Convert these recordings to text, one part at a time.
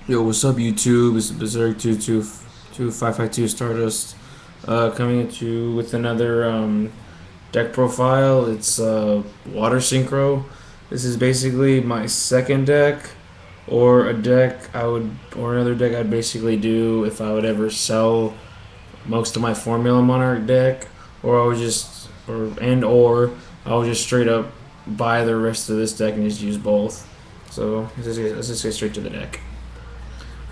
Yo, what's up, YouTube? It's Berserk 22552 Stardust, coming at you with another deck profile. It's Water Synchro. This is basically my second deck, or a deck I would, or another deck I'd basically do if I would ever sell most of my Formula Monarch deck, or I would just, or I would just straight up buy the rest of this deck and just use both. So let's just get straight to the deck.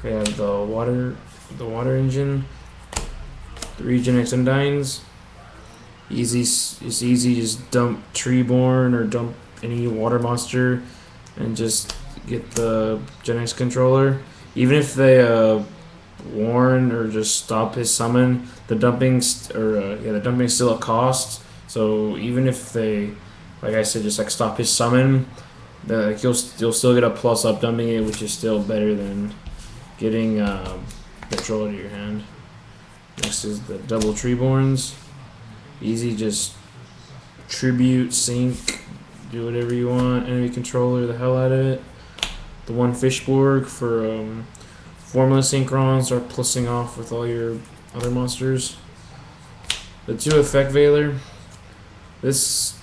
We have the water engine, 3 Gen X Undines. Easy, it's easy. Just dump Treeborn or dump any water monster, and just get the Gen X controller. Even if they warn or just stop his summon, the dumping's still a cost. So even if they, like I said, just like stop his summon, you'll still get a plus up dumping it, which is still better than getting control to your hand. Next is the double Treeborns. Easy, just tribute, sync, do whatever you want. Enemy controller the hell out of it. The one Fishborg for Formula Synchron, start plussing off with all your other monsters. The 2 Effect Veiler. This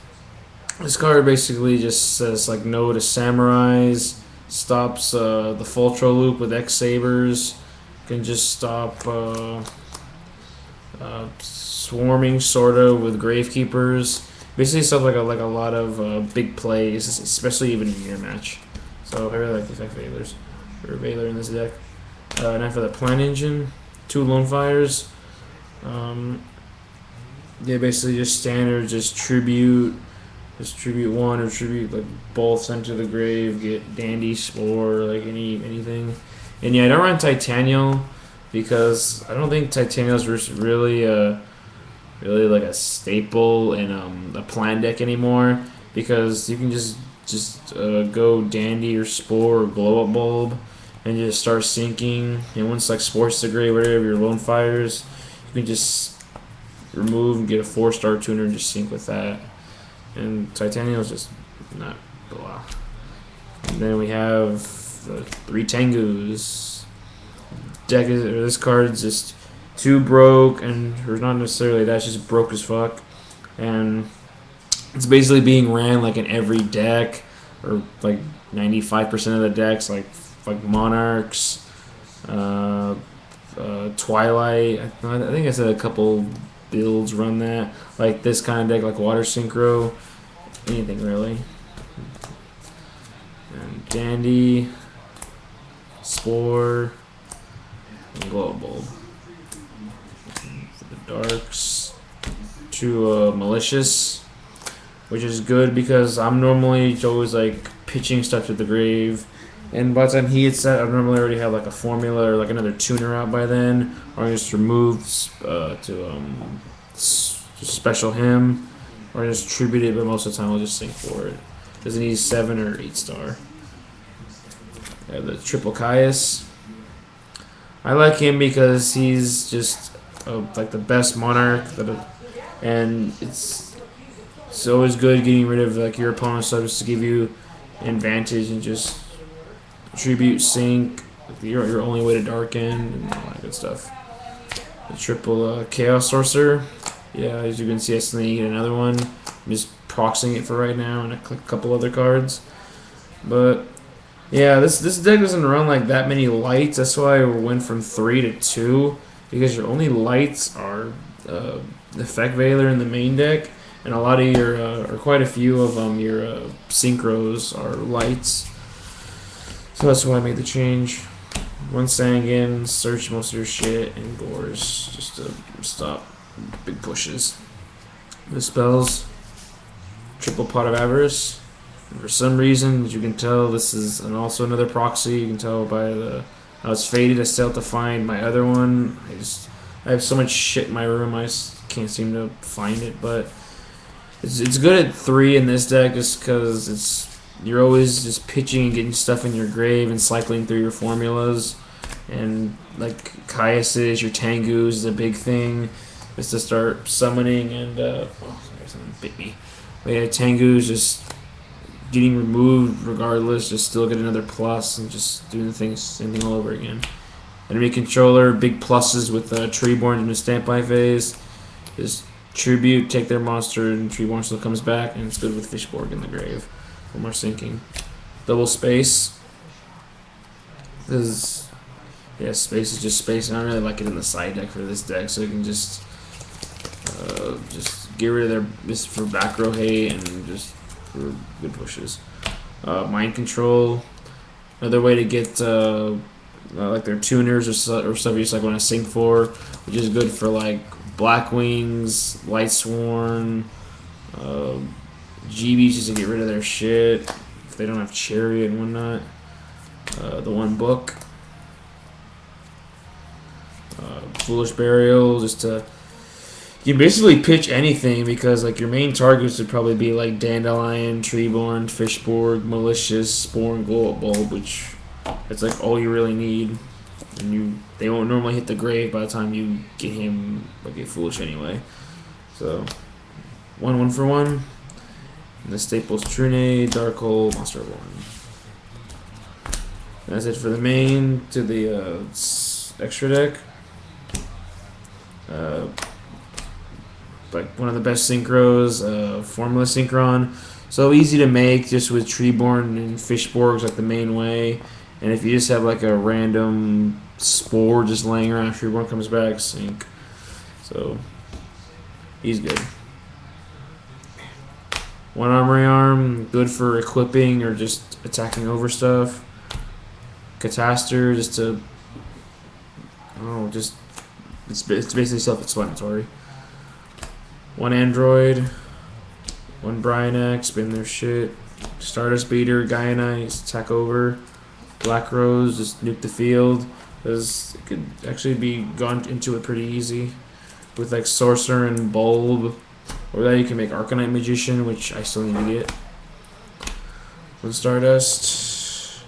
card basically just says like no to Samurais. Stops the Fultro loop with X Sabers. Can just stop swarming sorta with Gravekeepers. Basically stuff like a lot of big plays, especially even in your match. So I really like the Effect Veilers or Veiler in this deck. Now for the Plant Engine, 2 Lone Fires. Yeah, basically just standard, just tribute. Just tribute 1 or tribute like both, sent to the grave, get Dandy, Spore, like anything. And yeah, I don't run Titanial because I don't think Titanial's really really like a staple in a plan deck anymore, because you can just go Dandy or Spore or Glow Up Bulb and just start sinking. And once like Sports the Grave, whatever your Lone Fires, you can just remove and get a 4-star tuner and just sink with that. And Titanium's just not blah. And then we have the 3 Tengus. This card's just too broke, or not necessarily that, it's just broke as fuck. And it's basically being ran like in every deck, or like 95% of the decks, like Monarchs, Twilight. I think I said a couple builds run that, like this kind of deck, like Water Synchro, anything really. And Dandy, Spore, and Glow Bulb. For the darks, 2 Malicious, which is good because I'm normally always like pitching stuff to the grave, and by the time he hits that, I normally already have like a formula or like another tuner out by then, or I just remove to special him, or just tribute it, but most of the time I'll just sink for it. Doesn't need 7 or 8-star. I have the triple Caius. I like him because he's just like the best monarch and it's always good getting rid of like your opponent's stuff just to give you an advantage, and just tribute, sync, your only way to darken, and all that good stuff. The triple Chaos Sorcerer. Yeah, as you can see, I still need to get another one. I'm just proxying it for right now, and I click a couple other cards. But yeah, this deck doesn't run like that many lights. That's why I went from 3 to 2, because your only lights are the Effect Veiler in the main deck, and a lot of your, or quite a few of your Synchros are lights. So that's why I made the change. 1 Sangan, search most of your shit, and Gores, just to stop big pushes. The spells, triple Pot of Avarice. And for some reason, as you can tell, this is also another proxy. You can tell by how it's faded. I still have to find my other one. I have so much shit in my room, I just can't seem to find it. But it's good at 3 in this deck, just because you're always just pitching and getting stuff in your grave and cycling through your formulas. And like Caius's, your Tengus is a big thing, is to start summoning, and oh, sorry, someone bit me. But yeah, Tengu's just getting removed regardless, just still get another plus and just doing the things, same thing all over again. Enemy controller, big pluses with Treeborn in the standby phase. Just tribute, take their monster, and Treeborn still comes back, and it's good with Fishborg in the grave. One more sinking. Double space. This is, space is just space, and I really like it in the side deck for this deck, so you can just get rid of their just for back row hate and just for good pushes. Mind control, another way to get like their tuners or stuff you just like want to sync for, which is good for like Black Wings, Light Sworn, GBs just to get rid of their shit if they don't have Chariot and whatnot. The one book, Foolish Burial, just to you can basically pitch anything because like your main targets would probably be like Dandelion, Treeborn, Fishborg, Malicious, Spore, and Glow Up Bulb, which it's like all you really need, and they won't normally hit the grave by the time you get him like a Foolish anyway. So 1 for 1. And the Staples Trune, Dark Hole, Monster 1. That's it for the main. To the extra deck. Like one of the best synchros, Formula Synchron. So easy to make just with Treeborn and Fishborg's like the main way. And if you just have like a random Spore just laying around, Treeborn comes back, sync. So he's good. One Armory Arm, good for equipping or just attacking over stuff. Catastor, just to, I don't know, just it's basically self-explanatory. One Android, one Brian X, spin their shit. Stardust Beater, Gaianites, attack over. Black Rose, just nuke the field. Because it could actually be gone into it pretty easy. With like Sorcerer and Bulb. Or that you can make Arcanite Magician, which I still need to get. One Stardust.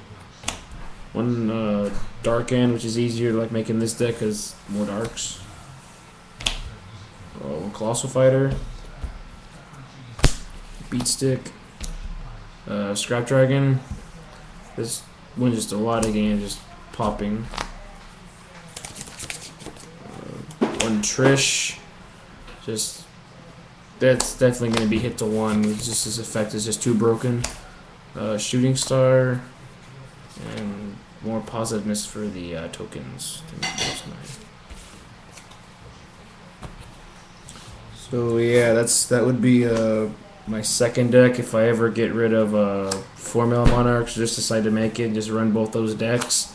One Dark End, which is easier to like make in this deck because more darks. One Colossal Fighter. Beat Stick. Scrap Dragon. This one just a lot of games just popping. One Trish. Just that's definitely going to be hit to 1. Just his effect is just too broken. Shooting Star. And more positiveness for the tokens. So yeah, that would be my second deck if I ever get rid of Formula Monarchs. Just decide to make it, just run both those decks,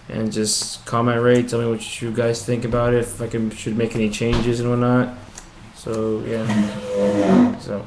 and just comment rate. Tell me what you guys think about it. If I should make any changes and whatnot. So yeah, so.